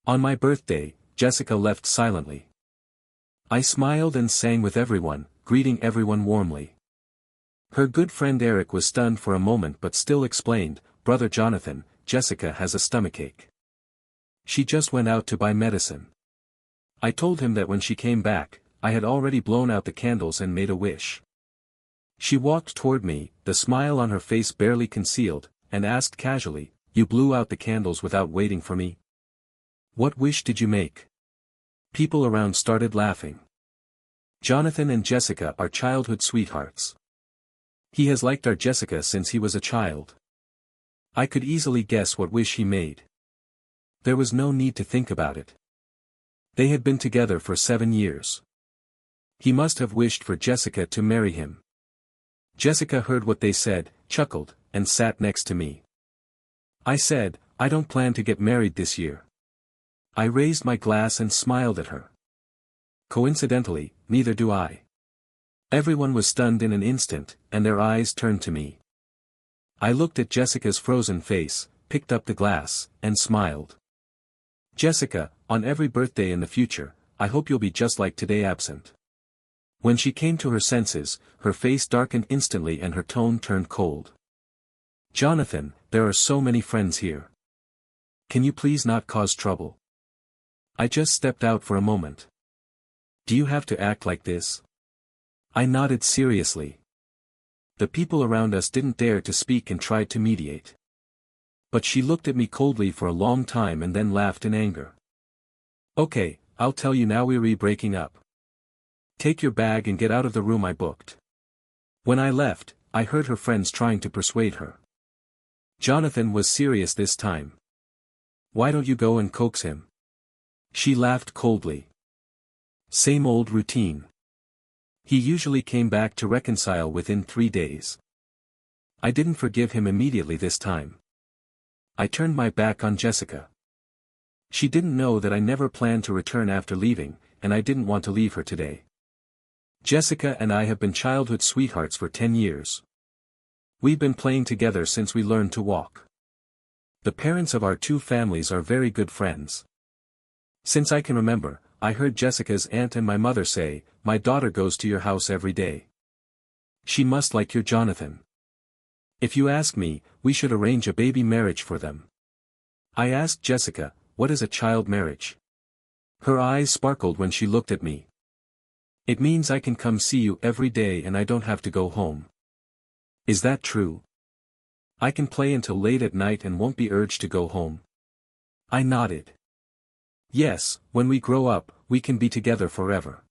On my birthday, Jessica left silently. I smiled and sang with everyone, greeting everyone warmly. Her good friend Eric was stunned for a moment but still explained, "Brother Jonathan, Jessica has a stomachache. She just went out to buy medicine." I told him that when she came back, I had already blown out the candles and made a wish. She walked toward me, the smile on her face barely concealed, and asked casually, "You blew out the candles without waiting for me? What wish did you make?" People around started laughing. Jonathan and Jessica are childhood sweethearts. He has liked our Jessica since he was a child. I could easily guess what wish he made. There was no need to think about it. They had been together for 7 years. He must have wished for Jessica to marry him. Jessica heard what they said, chuckled, and sat next to me. I said, "I don't plan to get married this year." I raised my glass and smiled at her. Coincidentally, neither do I. Everyone was stunned in an instant, and their eyes turned to me. I looked at Jessica's frozen face, picked up the glass, and smiled. "Jessica, on every birthday in the future, I hope you'll be just like today absent." When she came to her senses, her face darkened instantly and her tone turned cold. "Jonathan, there are so many friends here. Can you please not cause trouble? I just stepped out for a moment. Do you have to act like this?" I nodded seriously. The people around us didn't dare to speak and tried to mediate. But she looked at me coldly for a long time and then laughed in anger. "Okay, I'll tell you now, we're breaking up. Take your bag and get out of the room I booked." When I left, I heard her friends trying to persuade her. Jonathan was serious this time. "Why don't you go and coax him?" She laughed coldly. Same old routine. He usually came back to reconcile within 3 days. I didn't forgive him immediately this time. I turned my back on Jessica. She didn't know that I never planned to return after leaving, and I didn't want to leave her today. Jessica and I have been childhood sweethearts for 10 years. We've been playing together since we learned to walk. The parents of our two families are very good friends. Since I can remember, I heard Jessica's aunt and my mother say, "My daughter goes to your house every day. She must like your Jonathan. If you ask me, we should arrange a baby marriage for them." I asked Jessica, "What is a child marriage?" Her eyes sparkled when she looked at me. "It means I can come see you every day and I don't have to go home." "Is that true? I can play until late at night and won't be urged to go home." I nodded. "Yes, when we grow up, we can be together forever."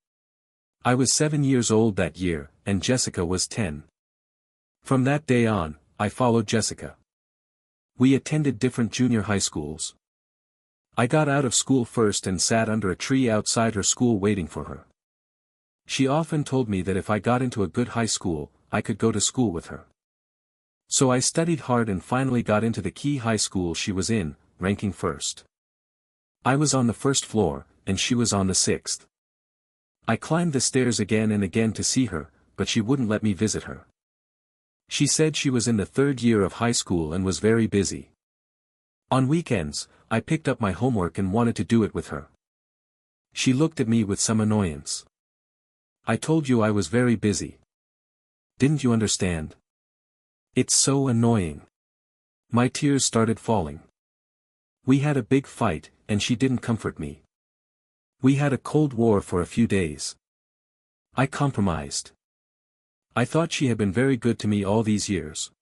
I was 7 years old that year, and Jessica was 10. From that day on, I followed Jessica. We attended different junior high schools. I got out of school first and sat under a tree outside her school waiting for her. She often told me that if I got into a good high school, I could go to school with her. So I studied hard and finally got into the key high school she was in, ranking first. I was on the first floor, and she was on the 6th. I climbed the stairs again and again to see her, but she wouldn't let me visit her. She said she was in the 3rd year of high school and was very busy. On weekends, I picked up my homework and wanted to do it with her. She looked at me with some annoyance. "I told you I was very busy. Didn't you understand?" It's so annoying. My tears started falling. We had a big fight, and she didn't comfort me. We had a cold war for a few days. I compromised. I thought she had been very good to me all these years.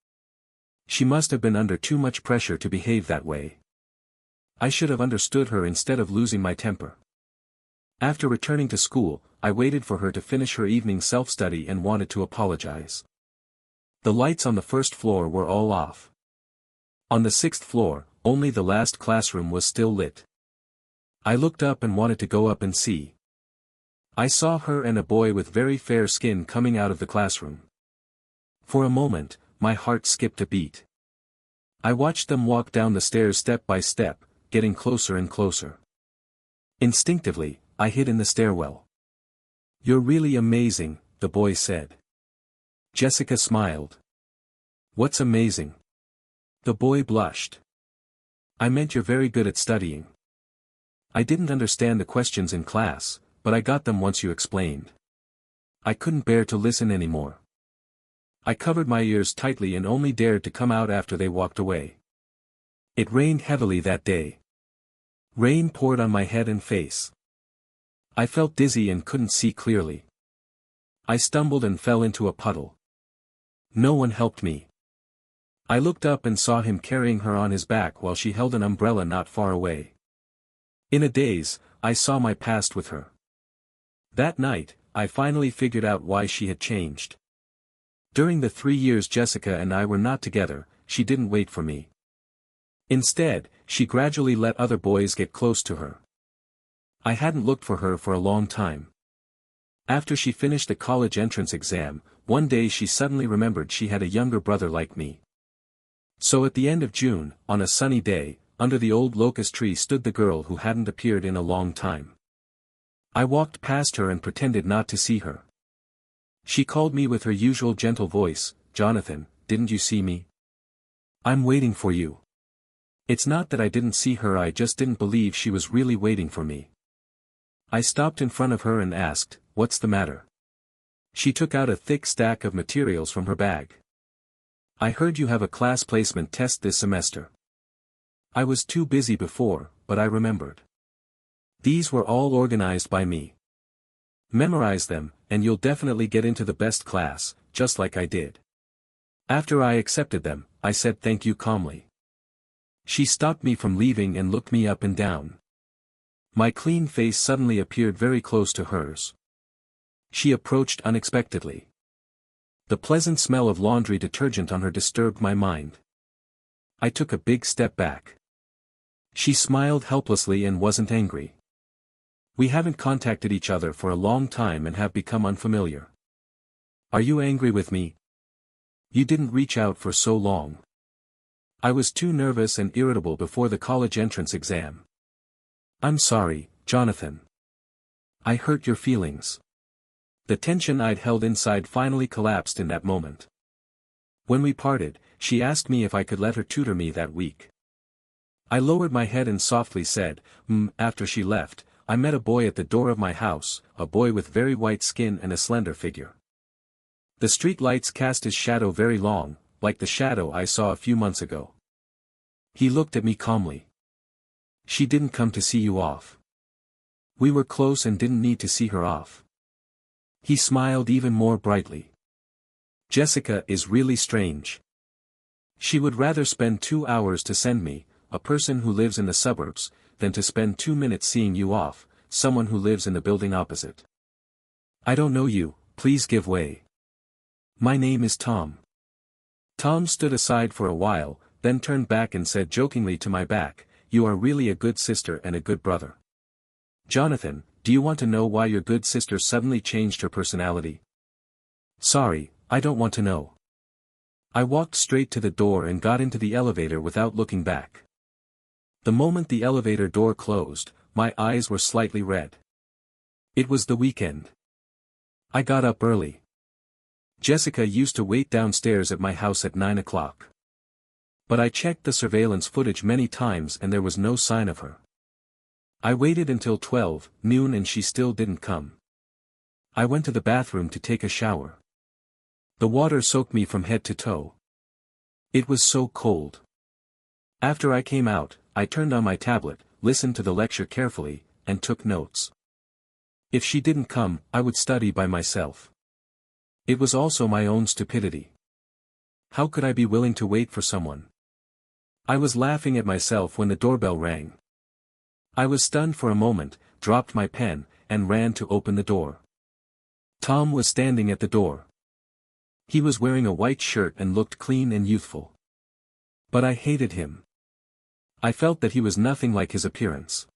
She must have been under too much pressure to behave that way. I should have understood her instead of losing my temper. After returning to school, I waited for her to finish her evening self-study and wanted to apologize. The lights on the first floor were all off. On the 6th floor, only the last classroom was still lit. I looked up and wanted to go up and see. I saw her and a boy with very fair skin coming out of the classroom. For a moment, my heart skipped a beat. I watched them walk down the stairs step by step, getting closer and closer. Instinctively, I hid in the stairwell. "You're really amazing," the boy said. Jessica smiled. "What's amazing?" The boy blushed. "I meant you're very good at studying." I didn't understand the questions in class, but I got them once you explained. I couldn't bear to listen anymore. I covered my ears tightly and only dared to come out after they walked away. It rained heavily that day. Rain poured on my head and face. I felt dizzy and couldn't see clearly. I stumbled and fell into a puddle. No one helped me. I looked up and saw him carrying her on his back while she held an umbrella not far away. In a daze, I saw my past with her. That night, I finally figured out why she had changed. During the 3 years Jessica and I were not together, she didn't wait for me. Instead, she gradually let other boys get close to her. I hadn't looked for her for a long time. After she finished the college entrance exam, one day she suddenly remembered she had a younger brother like me. So at the end of June, on a sunny day, under the old locust tree stood the girl who hadn't appeared in a long time. I walked past her and pretended not to see her. She called me with her usual gentle voice, "Jonathan, didn't you see me? I'm waiting for you." It's not that I didn't see her, I just didn't believe she was really waiting for me. I stopped in front of her and asked, "What's the matter?" She took out a thick stack of materials from her bag. "I heard you have a class placement test this semester." I was too busy before, but I remembered. "These were all organized by me. Memorize them, and you'll definitely get into the best class, just like I did." After I accepted them, I said thank you calmly. She stopped me from leaving and looked me up and down. My clean face suddenly appeared very close to hers. She approached unexpectedly. The pleasant smell of laundry detergent on her disturbed my mind. I took a big step back. She smiled helplessly and wasn't angry. "We haven't contacted each other for a long time and have become unfamiliar. Are you angry with me? You didn't reach out for so long." I was too nervous and irritable before the college entrance exam. "I'm sorry, Jonathan. I hurt your feelings." The tension I'd held inside finally collapsed in that moment. When we parted, she asked me if I could let her tutor me that week. I lowered my head and softly said, After she left, I met a boy at the door of my house, a boy with very white skin and a slender figure. The street lights cast his shadow very long, like the shadow I saw a few months ago. He looked at me calmly. "She didn't come to see you off. We were close and didn't need to see her off." He smiled even more brightly. "Jessica is really strange. She would rather spend 2 hours to send me, a person who lives in the suburbs, than to spend 2 minutes seeing you off, someone who lives in the building opposite. I don't know you, please give way. My name is Tom." Tom stood aside for a while, then turned back and said jokingly to my back, "You are really a good sister and a good brother. Jonathan, do you want to know why your good sister suddenly changed her personality?" "Sorry, I don't want to know." I walked straight to the door and got into the elevator without looking back. The moment the elevator door closed, my eyes were slightly red. It was the weekend. I got up early. Jessica used to wait downstairs at my house at 9 o'clock. But I checked the surveillance footage many times and there was no sign of her. I waited until 12 noon and she still didn't come. I went to the bathroom to take a shower. The water soaked me from head to toe. It was so cold. After I came out, I turned on my tablet, listened to the lecture carefully, and took notes. If she didn't come, I would study by myself. It was also my own stupidity. How could I be willing to wait for someone? I was laughing at myself when the doorbell rang. I was stunned for a moment, dropped my pen, and ran to open the door. Tom was standing at the door. He was wearing a white shirt and looked clean and youthful. But I hated him. I felt that he was nothing like his appearance.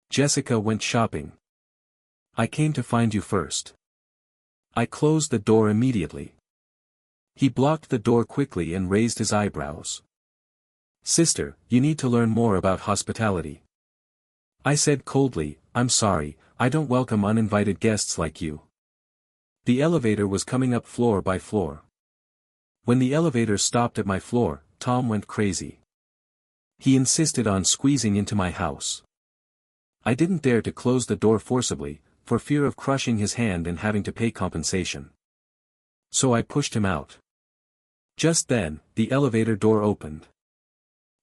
"Jessica went shopping. I came to find you first." I closed the door immediately. He blocked the door quickly and raised his eyebrows. "Sister, you need to learn more about hospitality." I said coldly, "I'm sorry, I don't welcome uninvited guests like you." The elevator was coming up floor by floor. When the elevator stopped at my floor, Tom went crazy. He insisted on squeezing into my house. I didn't dare to close the door forcibly, for fear of crushing his hand and having to pay compensation. So I pushed him out. Just then, the elevator door opened.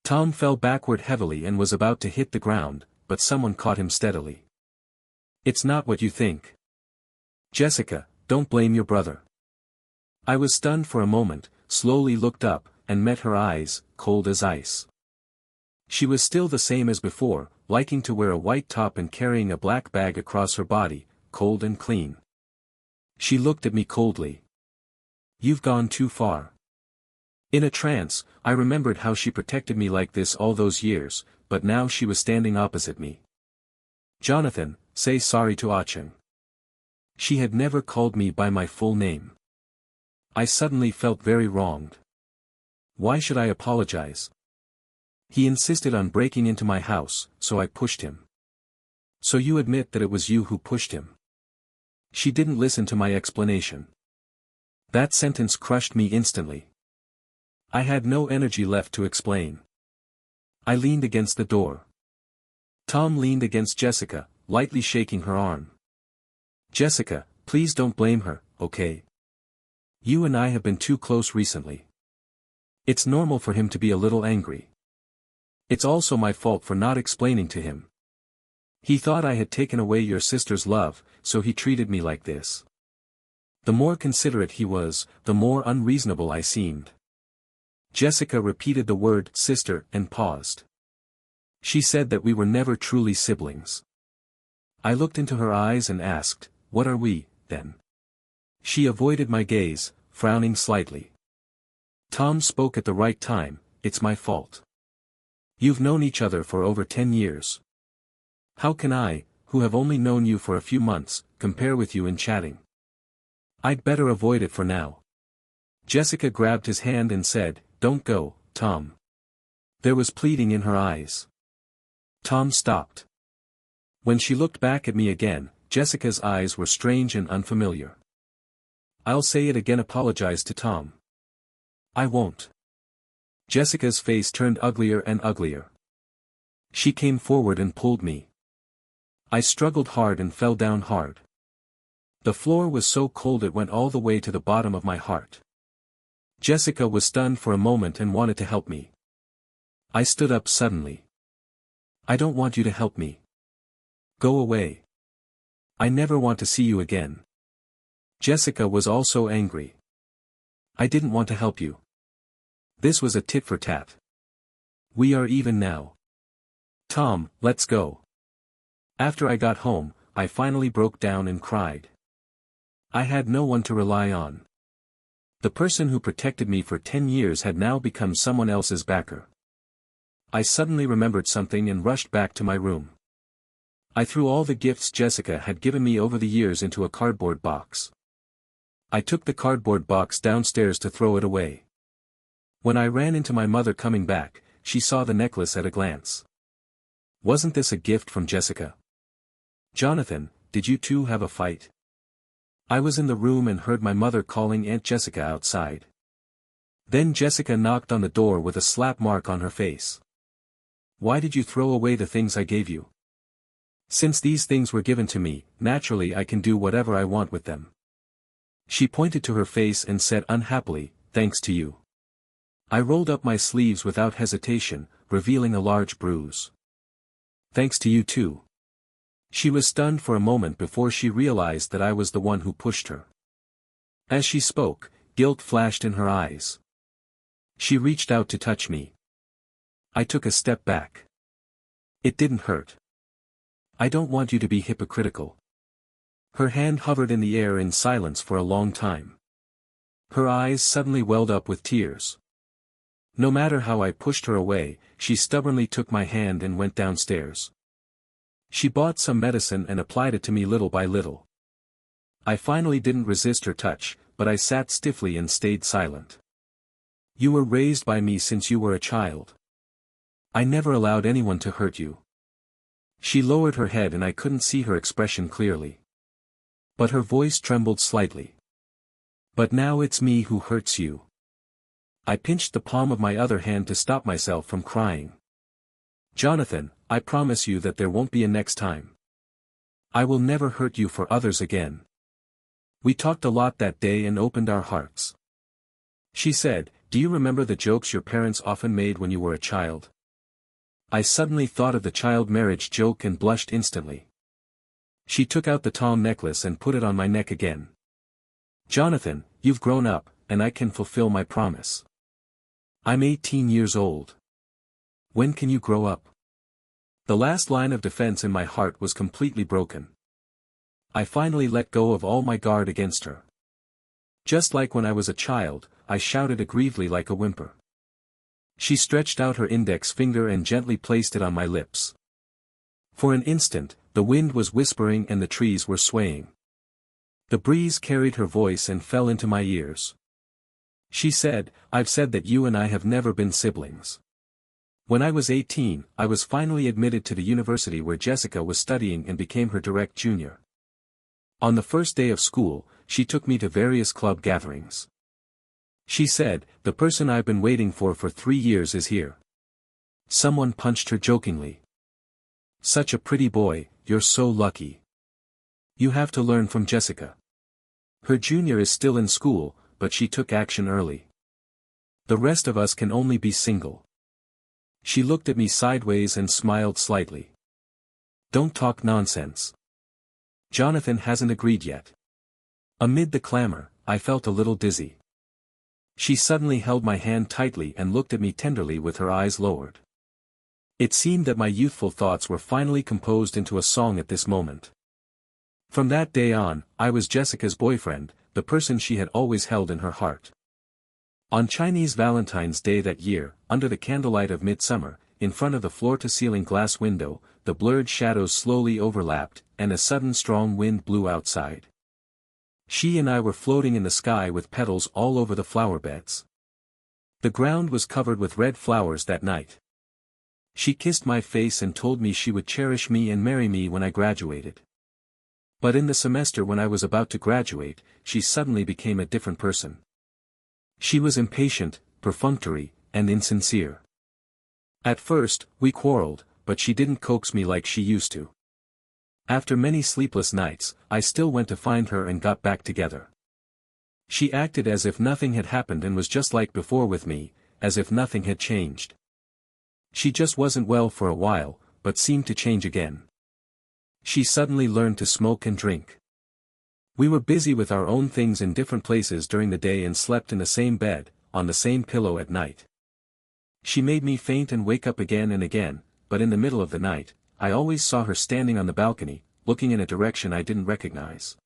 Tom fell backward heavily and was about to hit the ground, but someone caught him steadily. "It's not what you think. Jessica, don't blame your brother." I was stunned for a moment, slowly looked up, and met her eyes, cold as ice. She was still the same as before, liking to wear a white top and carrying a black bag across her body, cold and clean. She looked at me coldly. "You've gone too far." In a trance, I remembered how she protected me like this all those years, but now she was standing opposite me. "Jonathan, say sorry to Acheng." She had never called me by my full name. I suddenly felt very wronged. Why should I apologize? He insisted on breaking into my house, so I pushed him. "So you admit that it was you who pushed him?" She didn't listen to my explanation. That sentence crushed me instantly. I had no energy left to explain. I leaned against the door. Tom leaned against Jessica, lightly shaking her arm. "Jessica, please don't blame her, okay? You and I have been too close recently. It's normal for him to be a little angry. It's also my fault for not explaining to him. He thought I had taken away your sister's love, so he treated me like this." The more considerate he was, the more unreasonable I seemed. Jessica repeated the word sister and paused. She said that we were never truly siblings. I looked into her eyes and asked, "What are we, then?" She avoided my gaze, frowning slightly. "Tom spoke at the right time, it's my fault. You've known each other for over 10 years. How can I, who have only known you for a few months, compare with you in chatting? I'd better avoid it for now." Jessica grabbed his hand and said, "Don't go, Tom." There was pleading in her eyes. Tom stopped. When she looked back at me again, Jessica's eyes were strange and unfamiliar. "I'll say it again, apologize to Tom." "I won't." Jessica's face turned uglier and uglier. She came forward and pulled me. I struggled hard and fell down hard. The floor was so cold it went all the way to the bottom of my heart. Jessica was stunned for a moment and wanted to help me. I stood up suddenly. "I don't want you to help me. Go away. I never want to see you again." Jessica was also angry. "I didn't want to help you. This was a tit for tat. We are even now. Tom, let's go." After I got home, I finally broke down and cried. I had no one to rely on. The person who protected me for 10 years had now become someone else's backer. I suddenly remembered something and rushed back to my room. I threw all the gifts Jessica had given me over the years into a cardboard box. I took the cardboard box downstairs to throw it away. When I ran into my mother coming back, she saw the necklace at a glance. Wasn't this a gift from Jessica? "Jonathan, did you two have a fight?" I was in the room and heard my mother calling Aunt Jessica outside. Then Jessica knocked on the door with a slap mark on her face. "Why did you throw away the things I gave you?" "Since these things were given to me, naturally I can do whatever I want with them." She pointed to her face and said unhappily, "Thanks to you." I rolled up my sleeves without hesitation, revealing a large bruise. "Thanks to you too." She was stunned for a moment before she realized that I was the one who pushed her. As she spoke, guilt flashed in her eyes. She reached out to touch me. I took a step back. "It didn't hurt. I don't want you to be hypocritical." Her hand hovered in the air in silence for a long time. Her eyes suddenly welled up with tears. No matter how I pushed her away, she stubbornly took my hand and went downstairs. She bought some medicine and applied it to me little by little. I finally didn't resist her touch, but I sat stiffly and stayed silent. "You were raised by me since you were a child. I never allowed anyone to hurt you." She lowered her head and I couldn't see her expression clearly. But her voice trembled slightly. "But now it's me who hurts you." I pinched the palm of my other hand to stop myself from crying. "Jonathan, I promise you that there won't be a next time. I will never hurt you for others again. We talked a lot that day and opened our hearts. She said, "Do you remember the jokes your parents often made when you were a child?" I suddenly thought of the child marriage joke and blushed instantly. She took out the tall necklace and put it on my neck again. "Jonathan, you've grown up, and I can fulfill my promise. I'm 18 years old. When can you grow up?" The last line of defense in my heart was completely broken. I finally let go of all my guard against her. Just like when I was a child, I shouted aggrievedly like a whimper. She stretched out her index finger and gently placed it on my lips. For an instant, the wind was whispering and the trees were swaying. The breeze carried her voice and fell into my ears. She said, "I've said that you and I have never been siblings." When I was 18, I was finally admitted to the university where Jessica was studying and became her direct junior. On the first day of school, she took me to various club gatherings. She said, "The person I've been waiting for 3 years is here." Someone punched her jokingly. "Such a pretty boy, you're so lucky. You have to learn from Jessica. Her junior is still in school, but she took action early. The rest of us can only be single." She looked at me sideways and smiled slightly. "Don't talk nonsense. Jonathan hasn't agreed yet." Amid the clamor, I felt a little dizzy. She suddenly held my hand tightly and looked at me tenderly with her eyes lowered. It seemed that my youthful thoughts were finally composed into a song at this moment. From that day on, I was Jessica's boyfriend, the person she had always held in her heart. On Chinese Valentine's Day that year, under the candlelight of midsummer, in front of the floor-to-ceiling glass window, the blurred shadows slowly overlapped, and a sudden strong wind blew outside. She and I were floating in the sky with petals all over the flower beds. The ground was covered with red flowers that night. She kissed my face and told me she would cherish me and marry me when I graduated. But in the semester when I was about to graduate, she suddenly became a different person. She was impatient, perfunctory, and insincere. At first, we quarreled, but she didn't coax me like she used to. After many sleepless nights, I still went to find her and got back together. She acted as if nothing had happened and was just like before with me, as if nothing had changed. She just wasn't well for a while, but seemed to change again. She suddenly learned to smoke and drink. We were busy with our own things in different places during the day and slept in the same bed, on the same pillow at night. She made me faint and wake up again and again, but in the middle of the night, I always saw her standing on the balcony, looking in a direction I didn't recognize.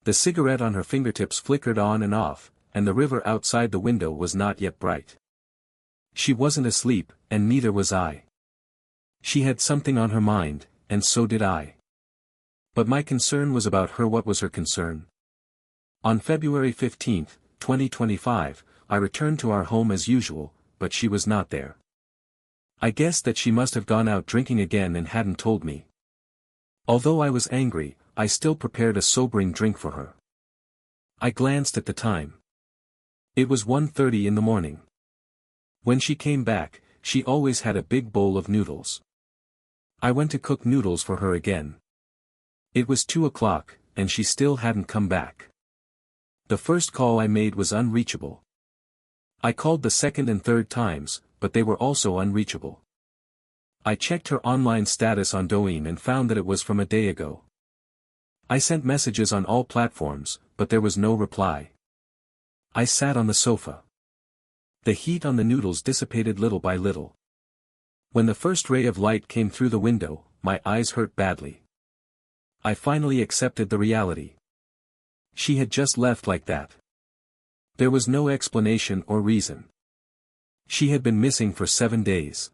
The cigarette on her fingertips flickered on and off, and the river outside the window was not yet bright. She wasn't asleep, and neither was I. She had something on her mind, and so did I. But my concern was about her. What was her concern? On February 15, 2025, I returned to our home as usual, but she was not there. I guessed that she must have gone out drinking again and hadn't told me. Although I was angry, I still prepared a sobering drink for her. I glanced at the time. It was 1:30 in the morning. When she came back, she always had a big bowl of noodles. I went to cook noodles for her again. It was 2 o'clock, and she still hadn't come back. The first call I made was unreachable. I called the second and third times, but they were also unreachable. I checked her online status on Douyin and found that it was from a day ago. I sent messages on all platforms, but there was no reply. I sat on the sofa. The heat on the noodles dissipated little by little. When the first ray of light came through the window, my eyes hurt badly. I finally accepted the reality. She had just left like that. There was no explanation or reason. She had been missing for 7 days.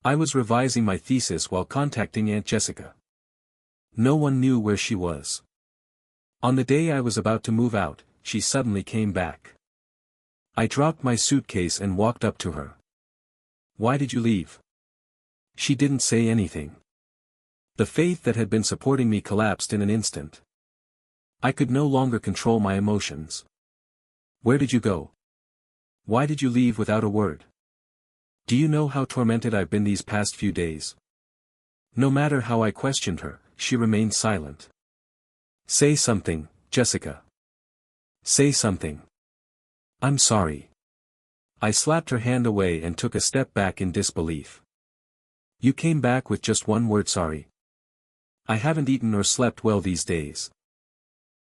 I was revising my thesis while contacting Aunt Jessica. No one knew where she was. On the day I was about to move out, she suddenly came back. I dropped my suitcase and walked up to her. "Why did you leave?" She didn't say anything. The faith that had been supporting me collapsed in an instant. I could no longer control my emotions. "Where did you go? Why did you leave without a word?" Do you know how tormented I've been these past few days? No matter how I questioned her, she remained silent. Say something, Jessica. Say something. I'm sorry. I slapped her hand away and took a step back in disbelief. You came back with just one word, sorry. I haven't eaten or slept well these days.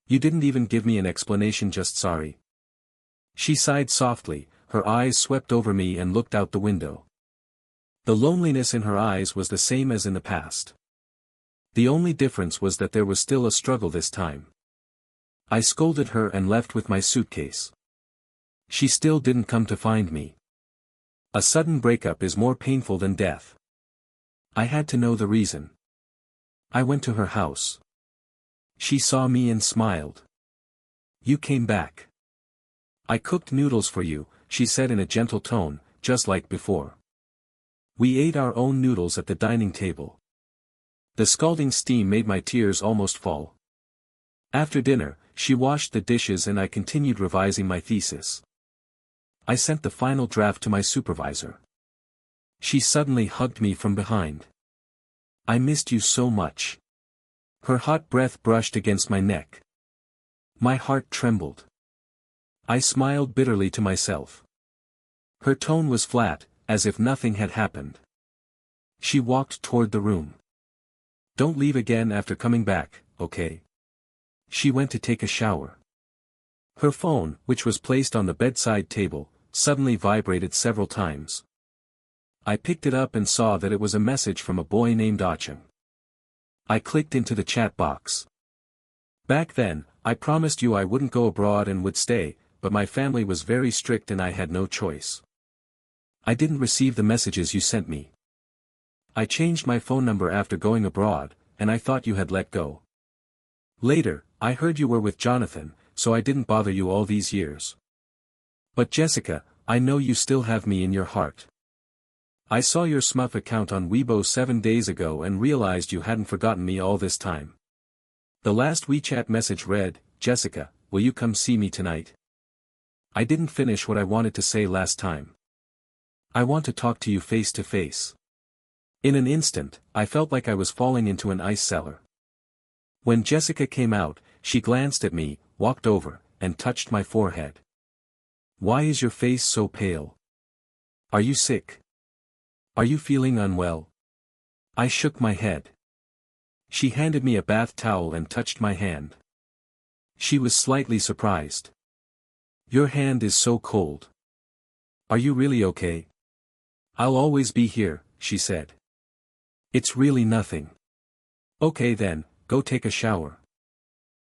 You didn't even give me an explanation, just sorry. She sighed softly, her eyes swept over me and looked out the window. The loneliness in her eyes was the same as in the past. The only difference was that there was still a struggle this time. I scolded her and left with my suitcase. She still didn't come to find me. A sudden breakup is more painful than death. I had to know the reason. I went to her house. She saw me and smiled. You came back. I cooked noodles for you, she said in a gentle tone, just like before. We ate our own noodles at the dining table. The scalding steam made my tears almost fall. After dinner, she washed the dishes and I continued revising my thesis. I sent the final draft to my supervisor. She suddenly hugged me from behind. I missed you so much. Her hot breath brushed against my neck. My heart trembled. I smiled bitterly to myself. Her tone was flat, as if nothing had happened. She walked toward the room. Don't leave again after coming back, okay? She went to take a shower. Her phone, which was placed on the bedside table, suddenly vibrated several times. I picked it up and saw that it was a message from a boy named Achim. I clicked into the chat box. Back then, I promised you I wouldn't go abroad and would stay, but my family was very strict and I had no choice. I didn't receive the messages you sent me. I changed my phone number after going abroad, and I thought you had let go. Later, I heard you were with Jonathan, so I didn't bother you all these years. But Jessica, I know you still have me in your heart. I saw your Smurf account on Weibo 7 days ago and realized you hadn't forgotten me all this time. The last WeChat message read, Jessica, will you come see me tonight? I didn't finish what I wanted to say last time. I want to talk to you face to face. In an instant, I felt like I was falling into an ice cellar. When Jessica came out, she glanced at me, walked over, and touched my forehead. Why is your face so pale? Are you sick? Are you feeling unwell? I shook my head. She handed me a bath towel and touched my hand. She was slightly surprised. Your hand is so cold. Are you really okay? I'll always be here, she said. It's really nothing. Okay then, go take a shower.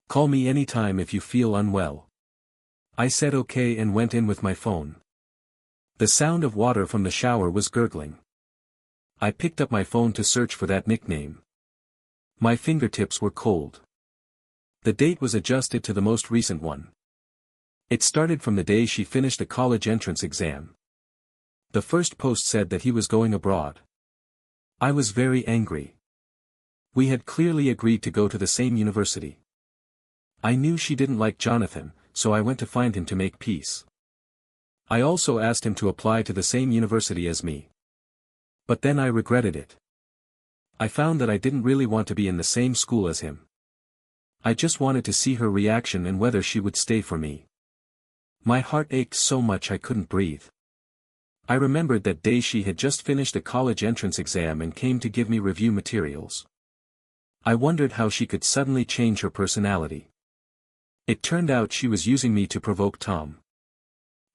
Call me anytime if you feel unwell. I said okay and went in with my phone. The sound of water from the shower was gurgling. I picked up my phone to search for that nickname. My fingertips were cold. The date was adjusted to the most recent one. It started from the day she finished the college entrance exam. The first post said that he was going abroad. I was very angry. We had clearly agreed to go to the same university. I knew she didn't like Jonathan, so I went to find him to make peace. I also asked him to apply to the same university as me. But then I regretted it. I found that I didn't really want to be in the same school as him. I just wanted to see her reaction and whether she would stay for me. My heart ached so much I couldn't breathe. I remembered that day she had just finished a college entrance exam and came to give me review materials. I wondered how she could suddenly change her personality. It turned out she was using me to provoke Tom.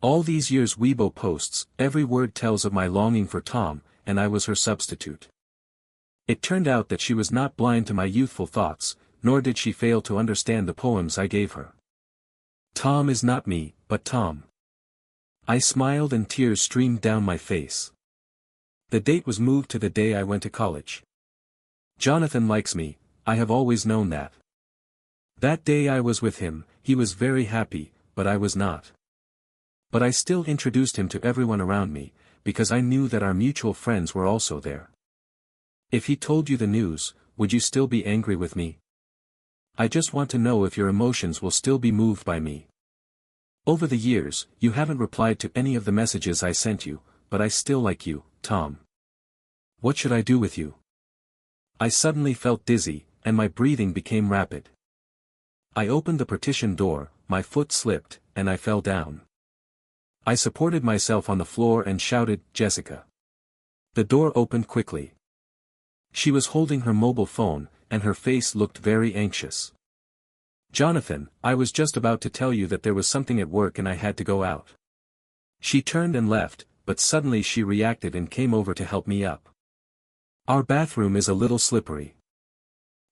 All these years Weibo posts, every word tells of my longing for Tom, and I was her substitute. It turned out that she was not blind to my youthful thoughts, nor did she fail to understand the poems I gave her. Tom is not me, but Tom. I smiled and tears streamed down my face. The date was moved to the day I went to college. Jonathan likes me, I have always known that. That day I was with him, he was very happy, but I was not. But I still introduced him to everyone around me, because I knew that our mutual friends were also there. If he told you the news, would you still be angry with me? I just want to know if your emotions will still be moved by me. Over the years, you haven't replied to any of the messages I sent you, but I still like you, Tom. What should I do with you? I suddenly felt dizzy, and my breathing became rapid. I opened the partition door, my foot slipped, and I fell down. I supported myself on the floor and shouted, "Jessica." The door opened quickly. She was holding her mobile phone, and her face looked very anxious. "Jonathan, I was just about to tell you that there was something at work and I had to go out." She turned and left, but suddenly she reacted and came over to help me up. "Our bathroom is a little slippery.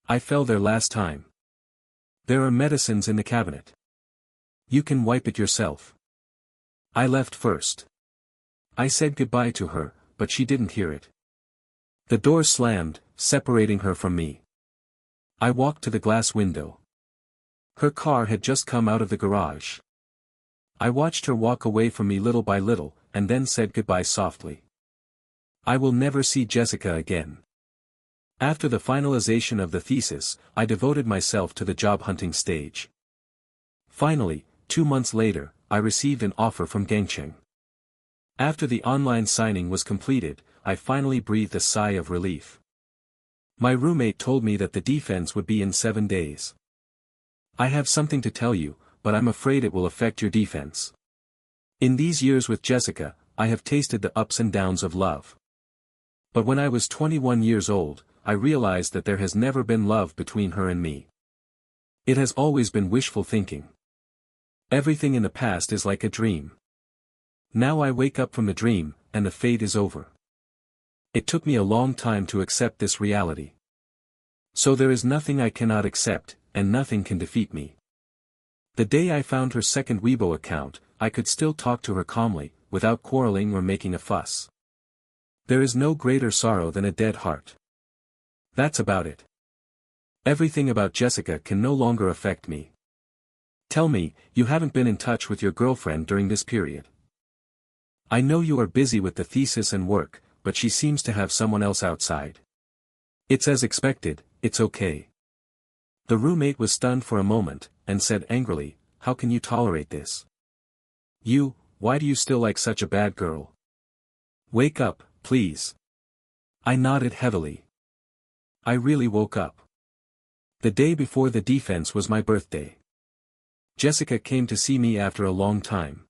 I fell there last time. There are medicines in the cabinet. You can wipe it yourself." I left first. I said goodbye to her, but she didn't hear it. The door slammed, separating her from me. I walked to the glass window. Her car had just come out of the garage. I watched her walk away from me little by little, and then said goodbye softly. I will never see Jessica again. After the finalization of the thesis, I devoted myself to the job hunting stage. Finally, 2 months later, I received an offer from Gangcheng. After the online signing was completed, I finally breathed a sigh of relief. My roommate told me that the defense would be in 7 days. "I have something to tell you, but I'm afraid it will affect your defense. In these years with Jessica, I have tasted the ups and downs of love. But when I was 21 years old, I realized that there has never been love between her and me. It has always been wishful thinking. Everything in the past is like a dream. Now I wake up from the dream, and the fate is over. It took me a long time to accept this reality. So there is nothing I cannot accept, and nothing can defeat me." The day I found her second Weibo account, I could still talk to her calmly, without quarreling or making a fuss. There is no greater sorrow than a dead heart. That's about it. Everything about Jessica can no longer affect me. Tell me, you haven't been in touch with your girlfriend during this period. I know you are busy with the thesis and work, but she seems to have someone else outside. It's as expected, it's okay. The roommate was stunned for a moment, and said angrily, "How can you tolerate this? Why do you still like such a bad girl? Wake up, please." I nodded heavily. I really woke up. The day before the defense was my birthday. Jessica came to see me after a long time.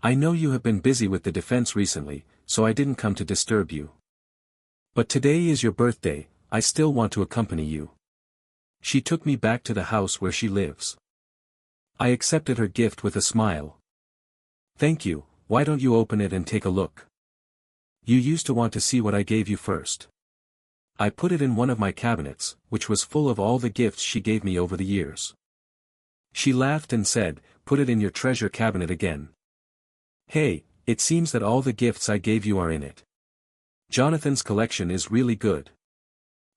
"I know you have been busy with the defense recently, so I didn't come to disturb you. But today is your birthday, I still want to accompany you." She took me back to the house where she lives. I accepted her gift with a smile. "Thank you, why don't you open it and take a look? You used to want to see what I gave you first." I put it in one of my cabinets, which was full of all the gifts she gave me over the years. She laughed and said, "Put it in your treasure cabinet again. Hey, it seems that all the gifts I gave you are in it. Jonathan's collection is really good."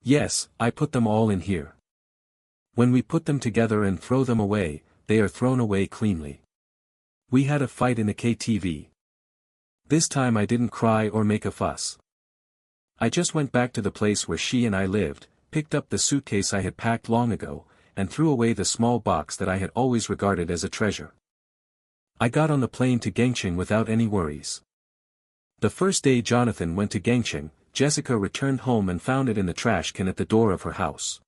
"Yes, I put them all in here. When we put them together and throw them away, they are thrown away cleanly. We had a fight in the KTV. This time I didn't cry or make a fuss. I just went back to the place where she and I lived, picked up the suitcase I had packed long ago, and threw away the small box that I had always regarded as a treasure. I got on the plane to Gangcheng without any worries. The first day Jonathan went to Gangcheng, Jessica returned home and found it in the trash can at the door of her house.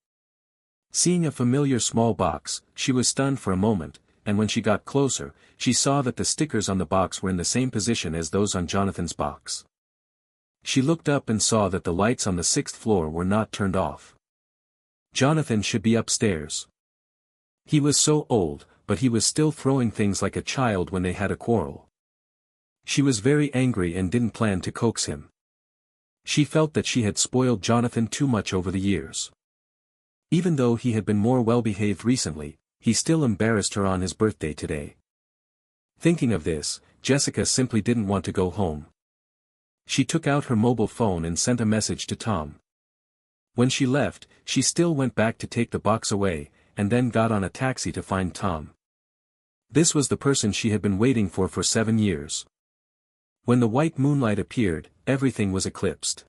Seeing a familiar small box, she was stunned for a moment, and when she got closer, she saw that the stickers on the box were in the same position as those on Jonathan's box. She looked up and saw that the lights on the 6th floor were not turned off. Jonathan should be upstairs. He was so old, but he was still throwing things like a child when they had a quarrel. She was very angry and didn't plan to coax him. She felt that she had spoiled Jonathan too much over the years. Even though he had been more well-behaved recently, he still embarrassed her on his birthday today. Thinking of this, Jessica simply didn't want to go home. She took out her mobile phone and sent a message to Tom. When she left, she still went back to take the box away, and then got on a taxi to find Tom. This was the person she had been waiting for 7 years. When the white moonlight appeared, everything was eclipsed.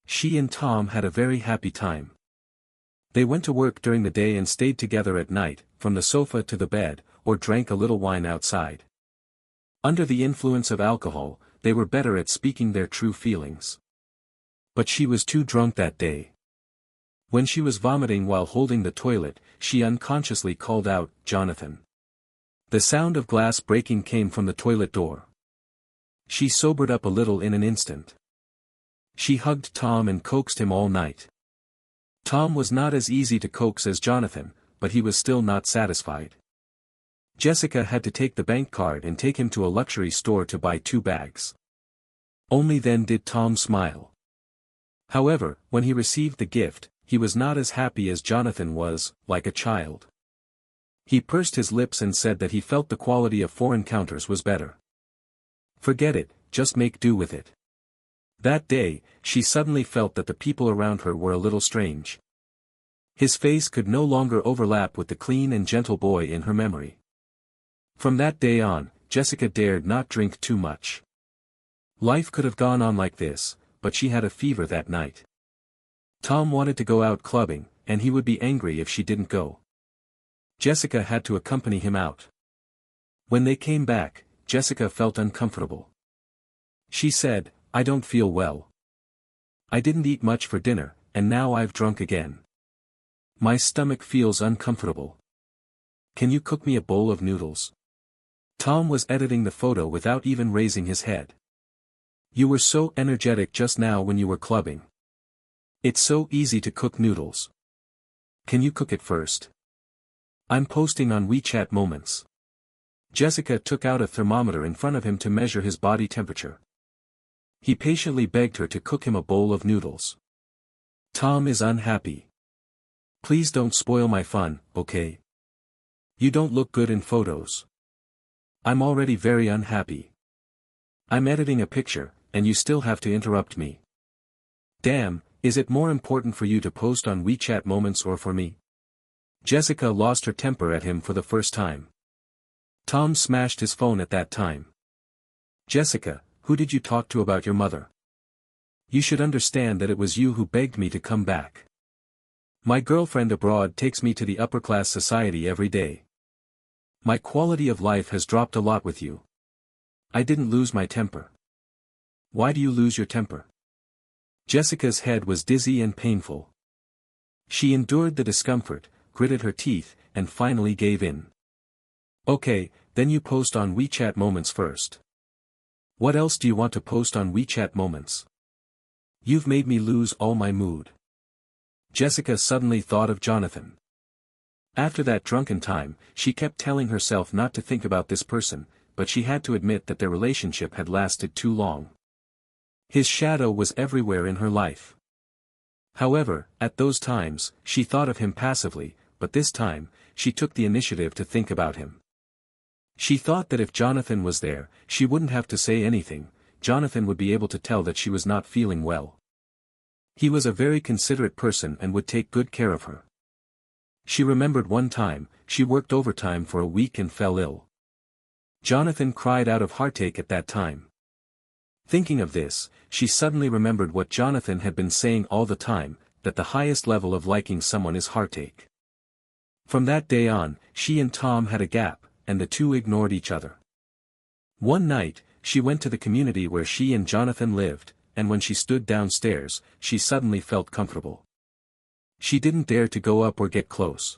She and Tom had a very happy time. They went to work during the day and stayed together at night, from the sofa to the bed, or drank a little wine outside. Under the influence of alcohol, they were better at speaking their true feelings. But she was too drunk that day. When she was vomiting while holding the toilet, she unconsciously called out, "Jonathan." The sound of glass breaking came from the toilet door. She sobered up a little in an instant. She hugged Tom and coaxed him all night. Tom was not as easy to coax as Jonathan, but he was still not satisfied. Jessica had to take the bank card and take him to a luxury store to buy 2 bags. Only then did Tom smile. However, when he received the gift, he was not as happy as Jonathan was, like a child. He pursed his lips and said that he felt the quality of 4 encounters was better. Forget it, just make do with it. That day, she suddenly felt that the people around her were a little strange. His face could no longer overlap with the clean and gentle boy in her memory. From that day on, Jessica dared not drink too much. Life could have gone on like this, but she had a fever that night. Tom wanted to go out clubbing, and he would be angry if she didn't go. Jessica had to accompany him out. When they came back, Jessica felt uncomfortable. She said, "I don't feel well. I didn't eat much for dinner, and now I've drunk again. My stomach feels uncomfortable. Can you cook me a bowl of noodles?" Tom was editing the photo without even raising his head. "You were so energetic just now when you were clubbing. It's so easy to cook noodles. Can you cook it first? I'm posting on WeChat Moments." Jessica took out a thermometer in front of him to measure his body temperature. He patiently begged her to cook him a bowl of noodles. "Tom is unhappy. Please don't spoil my fun, okay? You don't look good in photos. I'm already very unhappy. I'm editing a picture, and you still have to interrupt me. Damn, is it more important for you to post on WeChat Moments or for me?" Jessica lost her temper at him for the first time. Tom smashed his phone at that time. "Jessica, who did you talk to about your mother? You should understand that it was you who begged me to come back. My girlfriend abroad takes me to the upper-class society every day. My quality of life has dropped a lot with you. I didn't lose my temper. Why do you lose your temper?" Jessica's head was dizzy and painful. She endured the discomfort, gritted her teeth, and finally gave in. "Okay, then you post on WeChat Moments first. What else do you want to post on WeChat Moments? You've made me lose all my mood." Jessica suddenly thought of Jonathan. After that drunken time, she kept telling herself not to think about this person, but she had to admit that their relationship had lasted too long. His shadow was everywhere in her life. However, at those times, she thought of him passively, but this time, she took the initiative to think about him. She thought that if Jonathan was there, she wouldn't have to say anything. Jonathan would be able to tell that she was not feeling well. He was a very considerate person and would take good care of her. She remembered one time, she worked overtime for a week and fell ill. Jonathan cried out of heartache at that time. Thinking of this, she suddenly remembered what Jonathan had been saying all the time, that the highest level of liking someone is heartache. From that day on, she and Tom had a gap, and the two ignored each other. One night, she went to the community where she and Jonathan lived, and when she stood downstairs, she suddenly felt comfortable. She didn't dare to go up or get close.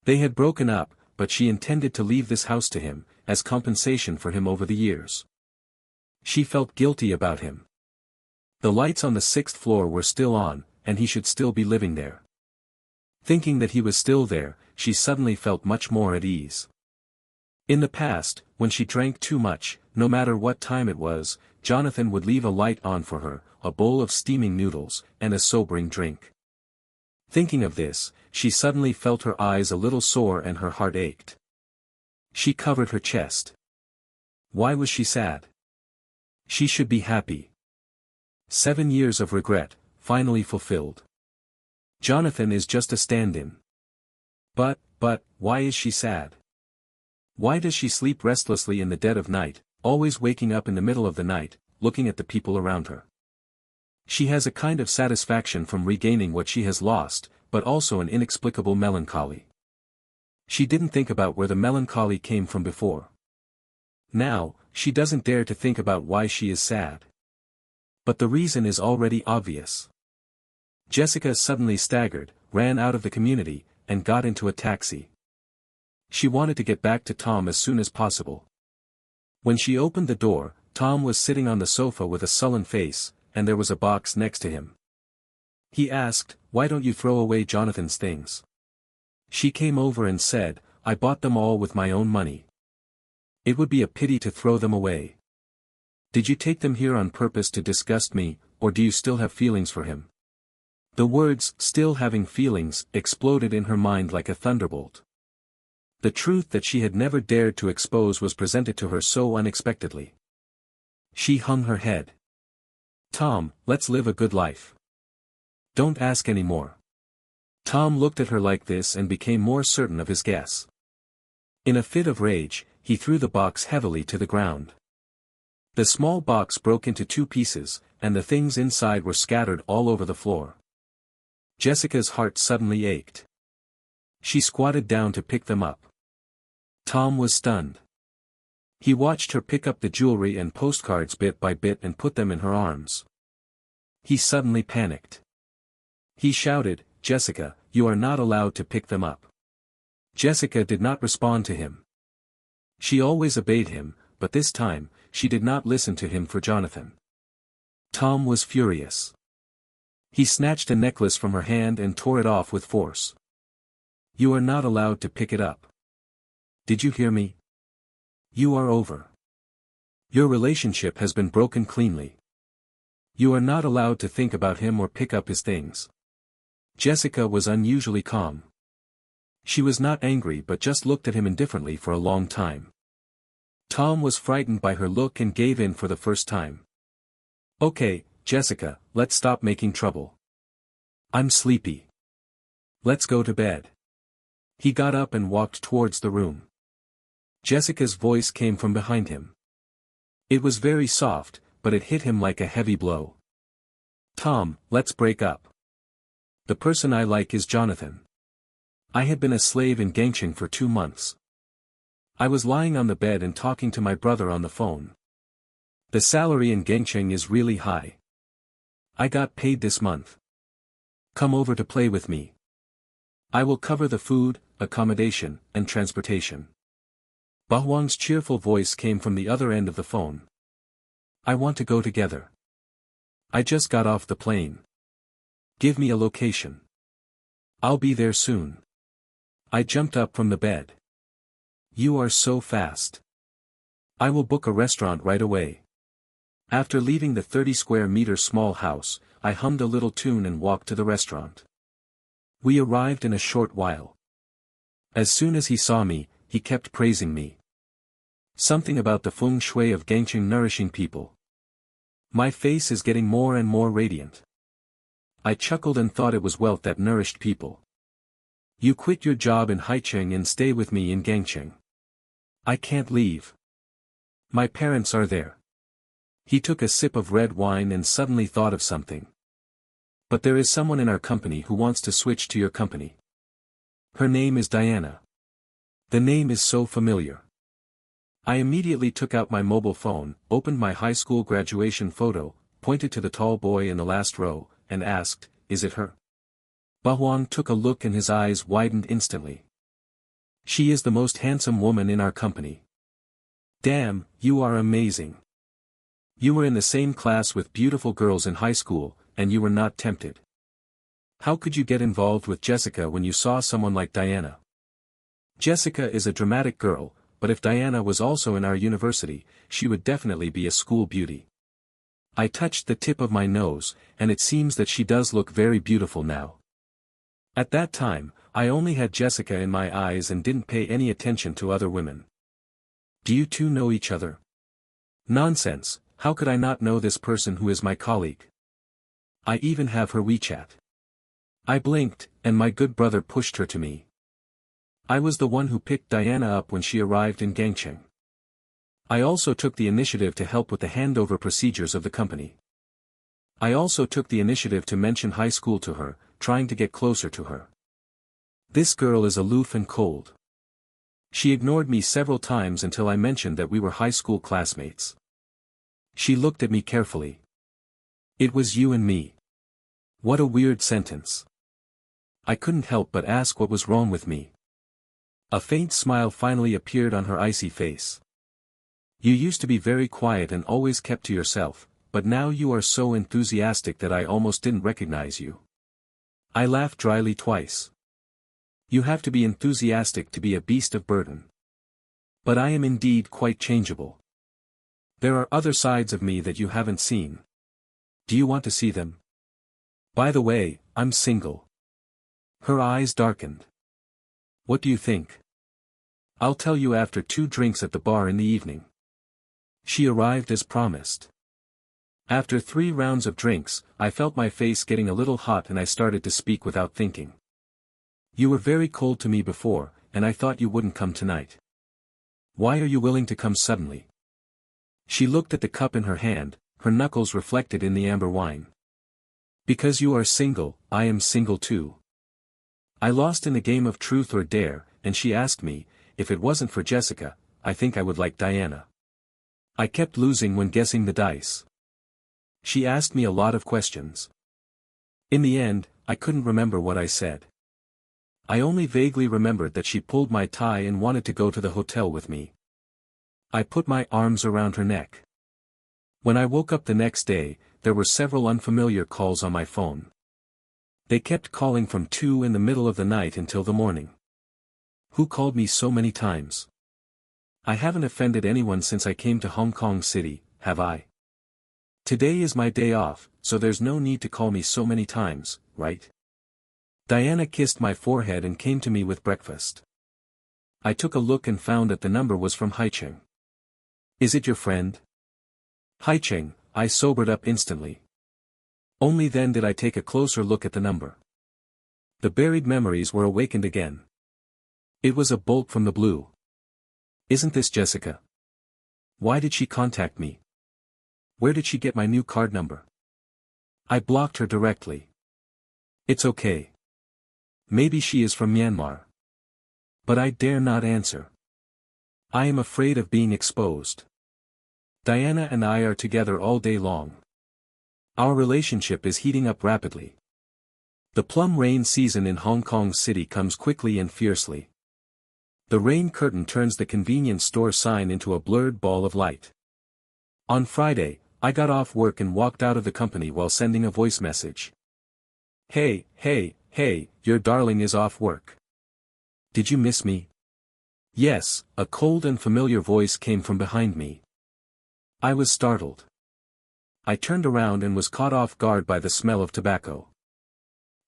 They had broken up, but she intended to leave this house to him, as compensation for him over the years. She felt guilty about him. The lights on the 6th floor were still on, and he should still be living there. Thinking that he was still there, she suddenly felt much more at ease. In the past, when she drank too much, no matter what time it was, Jonathan would leave a light on for her, a bowl of steaming noodles, and a sobering drink. Thinking of this, she suddenly felt her eyes a little sore and her heart ached. She covered her chest. Why was she sad? She should be happy. 7 years of regret, finally fulfilled. Jonathan is just a stand-in. But, why is she sad? Why does she sleep restlessly in the dead of night, always waking up in the middle of the night, looking at the people around her? She has a kind of satisfaction from regaining what she has lost, but also an inexplicable melancholy. She didn't think about where the melancholy came from before. Now, she doesn't dare to think about why she is sad. But the reason is already obvious. Jessica suddenly staggered, ran out of the community, and got into a taxi. She wanted to get back to Tom as soon as possible. When she opened the door, Tom was sitting on the sofa with a sullen face, and there was a box next to him. He asked, "Why don't you throw away Jonathan's things?" She came over and said, "I bought them all with my own money. It would be a pity to throw them away. Did you take them here on purpose to disgust me, or do you still have feelings for him?" The words, "still having feelings," exploded in her mind like a thunderbolt. The truth that she had never dared to expose was presented to her so unexpectedly. She hung her head. "Tom, let's live a good life. Don't ask any more." Tom looked at her like this and became more certain of his guess. In a fit of rage, he threw the box heavily to the ground. The small box broke into two pieces, and the things inside were scattered all over the floor. Jessica's heart suddenly ached. She squatted down to pick them up. Tom was stunned. He watched her pick up the jewelry and postcards bit by bit and put them in her arms. He suddenly panicked. He shouted, "Jessica, you are not allowed to pick them up." Jessica did not respond to him. She always obeyed him, but this time, she did not listen to him for Jonathan. Tom was furious. He snatched a necklace from her hand and tore it off with force. "You are not allowed to pick it up. Did you hear me? You are over. Your relationship has been broken cleanly. You are not allowed to think about him or pick up his things." Jessica was unusually calm. She was not angry but just looked at him indifferently for a long time. Tom was frightened by her look and gave in for the first time. "Okay, Jessica, let's stop making trouble. I'm sleepy. Let's go to bed." He got up and walked towards the room. Jessica's voice came from behind him. It was very soft, but it hit him like a heavy blow. "Tom, let's break up. The person I like is Jonathan. I had been a slave in Gangcheng for 2 months. I was lying on the bed and talking to my brother on the phone. The salary in Gangcheng is really high. I got paid this month. Come over to play with me. I will cover the food, accommodation, and transportation." Bahwang's cheerful voice came from the other end of the phone. "I want to go together. I just got off the plane. Give me a location. I'll be there soon." I jumped up from the bed. "You are so fast. I will book a restaurant right away." After leaving the 30 square meter small house, I hummed a little tune and walked to the restaurant. We arrived in a short while. As soon as he saw me, he kept praising me. Something about the feng shui of Gangcheng nourishing people. My face is getting more and more radiant. I chuckled and thought it was wealth that nourished people. "You quit your job in Haicheng and stay with me in Gangcheng." "I can't leave. My parents are there." He took a sip of red wine and suddenly thought of something. "But there is someone in our company who wants to switch to your company. Her name is Diana." The name is so familiar. I immediately took out my mobile phone, opened my high school graduation photo, pointed to the tall boy in the last row, and asked, "Is it her?" Bahwang took a look and his eyes widened instantly. "She is the most handsome woman in our company." "Damn, you are amazing. You were in the same class with beautiful girls in high school, and you were not tempted. How could you get involved with Jessica when you saw someone like Diana?" "Jessica is a dramatic girl, but if Diana was also in our university, she would definitely be a school beauty. I touched the tip of my nose, and it seems that she does look very beautiful now. At that time, I only had Jessica in my eyes and didn't pay any attention to other women." "Do you two know each other?" "Nonsense, how could I not know this person who is my colleague? I even have her WeChat." I blinked, and my good brother pushed her to me. I was the one who picked Diana up when she arrived in Gangcheng. I also took the initiative to help with the handover procedures of the company. I also took the initiative to mention high school to her, trying to get closer to her. This girl is aloof and cold. She ignored me several times until I mentioned that we were high school classmates. She looked at me carefully. It was you and me. What a weird sentence. I couldn't help but ask what was wrong with me. A faint smile finally appeared on her icy face. You used to be very quiet and always kept to yourself, but now you are so enthusiastic that I almost didn't recognize you. I laughed dryly twice. You have to be enthusiastic to be a beast of burden. But I am indeed quite changeable. There are other sides of me that you haven't seen. Do you want to see them? By the way, I'm single. Her eyes darkened. What do you think? I'll tell you after 2 drinks at the bar in the evening. She arrived as promised. After 3 rounds of drinks, I felt my face getting a little hot and I started to speak without thinking. You were very cold to me before, and I thought you wouldn't come tonight. Why are you willing to come suddenly? She looked at the cup in her hand, her knuckles reflected in the amber wine. Because you are single, I am single too. I lost in the game of truth or dare, and she asked me, if it wasn't for Jessica, I think I would like Diana. I kept losing when guessing the dice. She asked me a lot of questions. In the end, I couldn't remember what I said. I only vaguely remembered that she pulled my tie and wanted to go to the hotel with me. I put my arms around her neck. When I woke up the next day, there were several unfamiliar calls on my phone. They kept calling from 2 in the middle of the night until the morning. Who called me so many times? I haven't offended anyone since I came to Hong Kong City, have I? Today is my day off, so there's no need to call me so many times, right? Diana kissed my forehead and came to me with breakfast. I took a look and found that the number was from Haicheng. Is it your friend? Haicheng, I sobered up instantly. Only then did I take a closer look at the number. The buried memories were awakened again. It was a bolt from the blue. Isn't this Jessica? Why did she contact me? Where did she get my new card number? I blocked her directly. It's okay. Maybe she is from Myanmar. But I dare not answer. I am afraid of being exposed. Diana and I are together all day long. Our relationship is heating up rapidly. The plum rain season in Hong Kong City comes quickly and fiercely. The rain curtain turns the convenience store sign into a blurred ball of light. On Friday, I got off work and walked out of the company while sending a voice message. Hey, your darling is off work. Did you miss me? Yes, a cold and familiar voice came from behind me. I was startled. I turned around and was caught off guard by the smell of tobacco.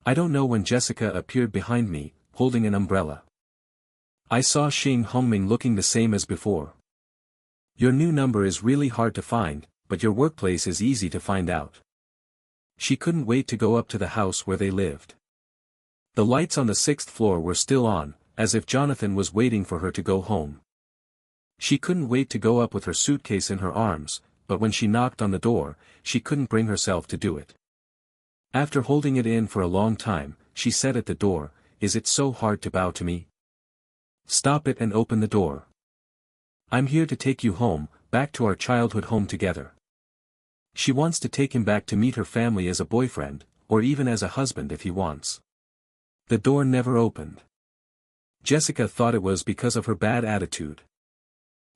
I don't know when Jessica appeared behind me, holding an umbrella. I saw Xing Hongming looking the same as before. Your new number is really hard to find, but your workplace is easy to find out. She couldn't wait to go up to the house where they lived. The lights on the 6th floor were still on, as if Jonathan was waiting for her to go home. She couldn't wait to go up with her suitcase in her arms, but when she knocked on the door, she couldn't bring herself to do it. After holding it in for a long time, she said at the door, "Is it so hard to bow to me? Stop it and open the door. I'm here to take you home, back to our childhood home together." She wants to take him back to meet her family as a boyfriend, or even as a husband if he wants. The door never opened. Jessica thought it was because of her bad attitude.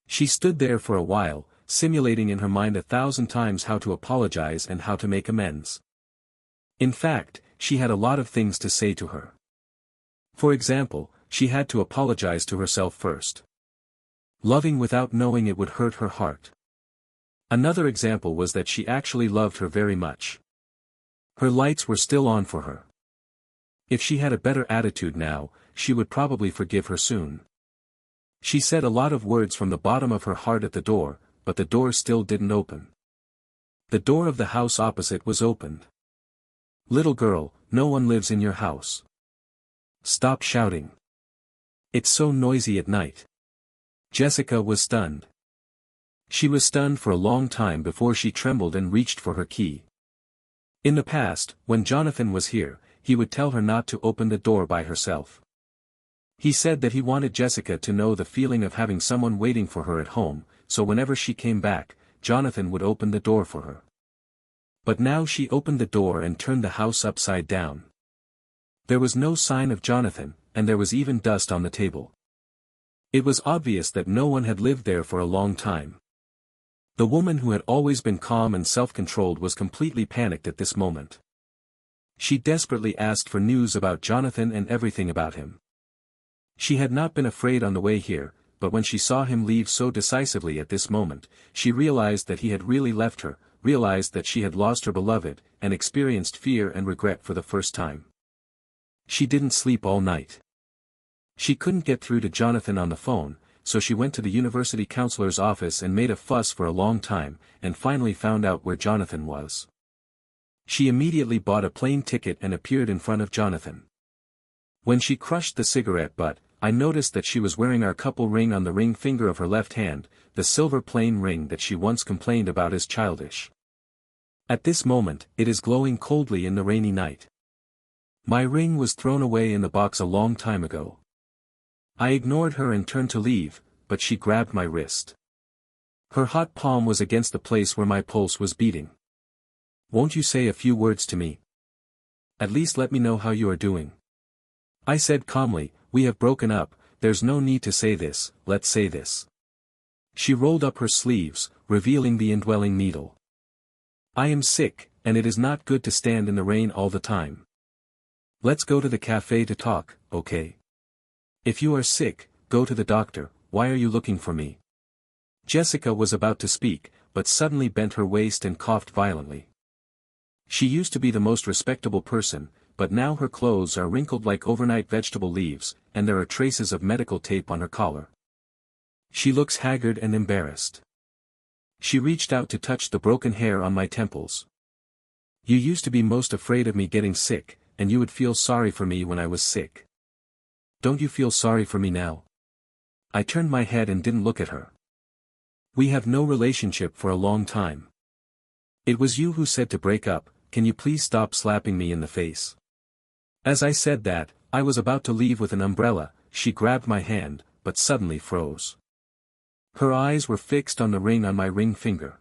She stood there for a while, simulating in her mind 1,000 times how to apologize and how to make amends. In fact, she had a lot of things to say to her. For example, she had to apologize to herself first. Loving without knowing it would hurt her heart. Another example was that she actually loved her very much. Her lights were still on for her. If she had a better attitude now, she would probably forgive her soon. She said a lot of words from the bottom of her heart at the door, but the door still didn't open. The door of the house opposite was opened. "Little girl, no one lives in your house. Stop shouting. It's so noisy at night." Jessica was stunned. She was stunned for a long time before she trembled and reached for her key. In the past, when Jonathan was here, he would tell her not to open the door by herself. He said that he wanted Jessica to know the feeling of having someone waiting for her at home, so whenever she came back, Jonathan would open the door for her. But now she opened the door and turned the house upside down. There was no sign of Jonathan, and there was even dust on the table. It was obvious that no one had lived there for a long time. The woman who had always been calm and self-controlled was completely panicked at this moment. She desperately asked for news about Jonathan and everything about him. She had not been afraid on the way here, but when she saw him leave so decisively at this moment, she realized that he had really left her, realized that she had lost her beloved, and experienced fear and regret for the first time. She didn't sleep all night. She couldn't get through to Jonathan on the phone, so she went to the university counselor's office and made a fuss for a long time, and finally found out where Jonathan was. She immediately bought a plane ticket and appeared in front of Jonathan. When she crushed the cigarette butt, I noticed that she was wearing our couple ring on the ring finger of her left hand, the silver plain ring that she once complained about as childish. At this moment, it is glowing coldly in the rainy night. My ring was thrown away in the box a long time ago. I ignored her and turned to leave, but she grabbed my wrist. Her hot palm was against the place where my pulse was beating. "Won't you say a few words to me? At least let me know how you are doing." I said calmly, "We have broken up, there's no need to say this, let's say this." She rolled up her sleeves, revealing the indwelling needle. "I am sick, and it is not good to stand in the rain all the time. Let's go to the cafe to talk, okay? If you are sick, go to the doctor. Why are you looking for me?" Jessica was about to speak, but suddenly bent her waist and coughed violently. She used to be the most respectable person, but now her clothes are wrinkled like overnight vegetable leaves, and there are traces of medical tape on her collar. She looks haggard and embarrassed. She reached out to touch the broken hair on my temples. "You used to be most afraid of me getting sick, and you would feel sorry for me when I was sick. Don't you feel sorry for me now?" I turned my head and didn't look at her. "We have no relationship for a long time. It was you who said to break up, can you please stop slapping me in the face?" As I said that, I was about to leave with an umbrella, she grabbed my hand, but suddenly froze. Her eyes were fixed on the ring on my ring finger.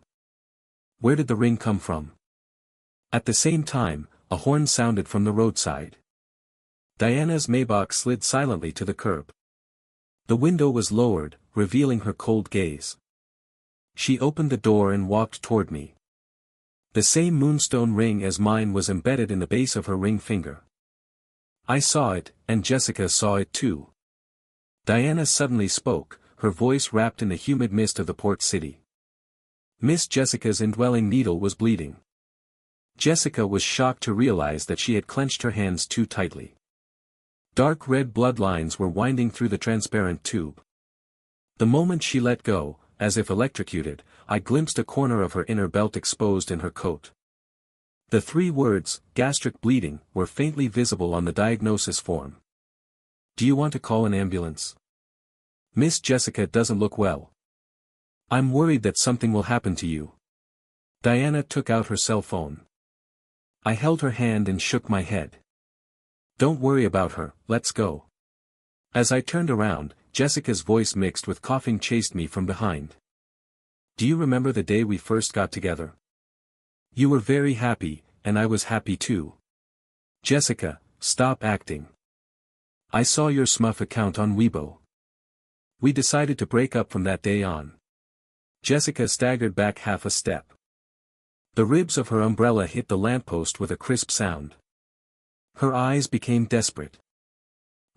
Where did the ring come from? At the same time, a horn sounded from the roadside. Diana's Maybach slid silently to the curb. The window was lowered, revealing her cold gaze. She opened the door and walked toward me. The same moonstone ring as mine was embedded in the base of her ring finger. I saw it, and Jessica saw it too. Diana suddenly spoke, her voice wrapped in the humid mist of the port city. Miss Jessica's indwelling needle was bleeding. Jessica was shocked to realize that she had clenched her hands too tightly. Dark red bloodlines were winding through the transparent tube. The moment she let go, as if electrocuted, I glimpsed a corner of her inner belt exposed in her coat. The 3 words, gastric bleeding, were faintly visible on the diagnosis form. "Do you want to call an ambulance? Miss Jessica doesn't look well. I'm worried that something will happen to you." Diana took out her cell phone. I held her hand and shook my head. "Don't worry about her, let's go." As I turned around, Jessica's voice mixed with coughing chased me from behind. "Do you remember the day we first got together? You were very happy, and I was happy too. Jessica, stop acting. I saw your Smurf account on Weibo. We decided to break up from that day on." Jessica staggered back half a step. The ribs of her umbrella hit the lamppost with a crisp sound. Her eyes became desperate.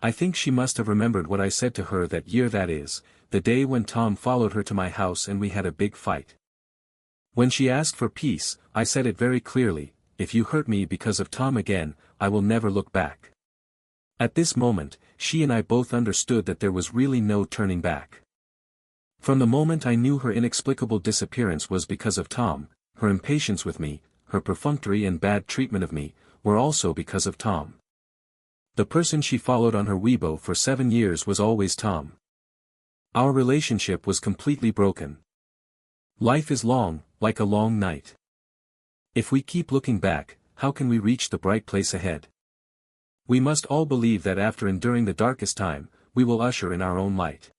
I think she must have remembered what I said to her that year, that is, the day when Tom followed her to my house and we had a big fight. When she asked for peace, I said it very clearly, "If you hurt me because of Tom again, I will never look back." At this moment, she and I both understood that there was really no turning back. From the moment I knew her inexplicable disappearance was because of Tom, her impatience with me, her perfunctory and bad treatment of me, were also because of Tom. The person she followed on her Weibo for 7 years was always Tom. Our relationship was completely broken. Life is long, like a long night. If we keep looking back, how can we reach the bright place ahead? We must all believe that after enduring the darkest time, we will usher in our own light.